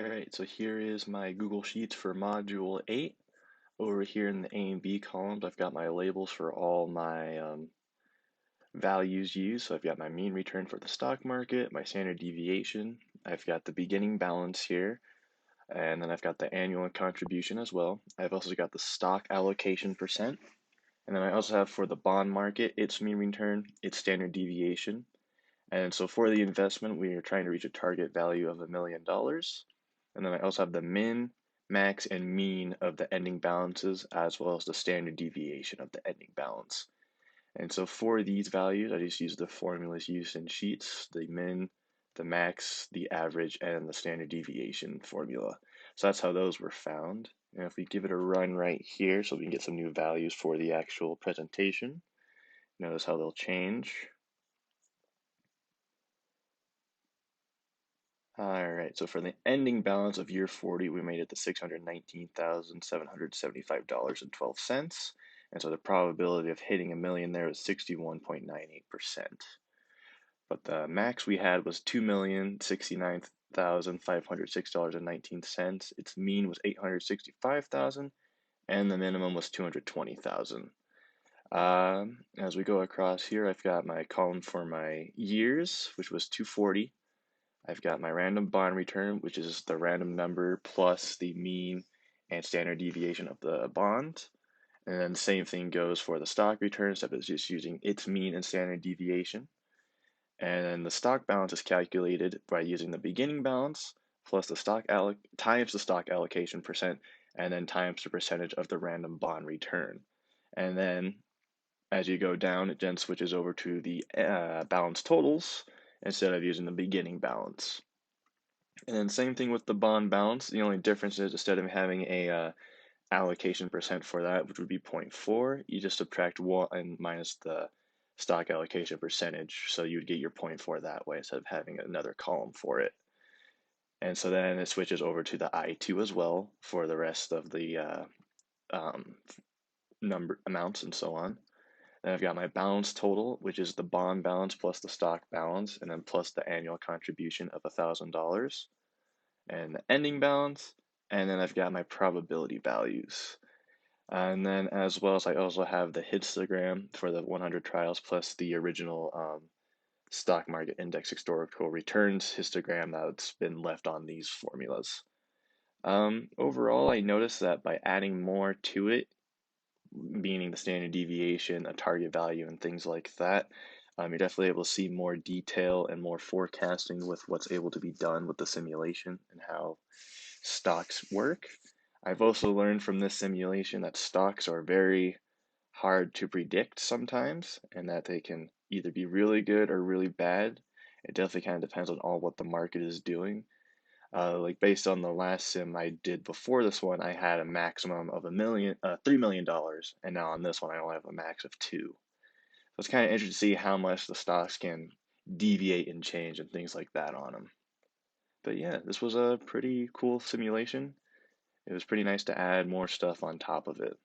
Alright, so here is my Google Sheets for Module 8. Over here in the A and B columns, I've got my labels for all my values used. So I've got my mean return for the stock market, my standard deviation. I've got the beginning balance here, and then I've got the annual contribution as well. I've also got the stock allocation percent. And then I also have for the bond market, its mean return, its standard deviation. And so for the investment, we are trying to reach a target value of $1 million. And then I also have the min, max, and mean of the ending balances, as well as the standard deviation of the ending balance. And so for these values, I just use the formulas used in Sheets, the min, the max, the average, and the standard deviation formula. So that's how those were found. And if we give it a run right here, so we can get some new values for the actual presentation, notice how they'll change. All right, so for the ending balance of year 40, we made it to $619,775.12. And so the probability of hitting a million there was 61.98%. But the max we had was $2,069,506.19. Its mean was 865,000, and the minimum was 220,000. As we go across here, I've got my column for my years, which was 240. I've got my random bond return, which is the random number plus the mean and standard deviation of the bond. And then the same thing goes for the stock return, except it's just using its mean and standard deviation. And then the stock balance is calculated by using the beginning balance plus the times the stock allocation percent, and then times the percentage of the random bond return. And then as you go down, it then switches over to the balance totals instead of using the beginning balance. And then same thing with the bond balance. The only difference is instead of having a allocation percent for that, which would be 0.4, you just subtract 1 and minus the stock allocation percentage. So you would get your 0.4 that way instead of having another column for it. And so then it switches over to the I2 as well for the rest of the um, number amounts and so on. Then I've got my balance total, which is the bond balance plus the stock balance, and then plus the annual contribution of $1,000. And the ending balance, and then I've got my probability values. And then as well as I also have the histogram for the 100 trials plus the original stock market index historical returns histogram that's been left on these formulas. Overall, I noticed that by adding more to it, meaning the standard deviation, a target value, and things like that, you're definitely able to see more detail and more forecasting with what's able to be done with the simulation and how stocks work. I've also learned from this simulation that stocks are very hard to predict sometimes, and that they can either be really good or really bad. It definitely kind of depends on all what the market is doing. Like based on the last sim I did before this one, I had a maximum of $3 million, and now on this one I only have a max of two. So it's kind of interesting to see how much the stocks can deviate and change and things like that on them. But yeah, this was a pretty cool simulation. It was pretty nice to add more stuff on top of it.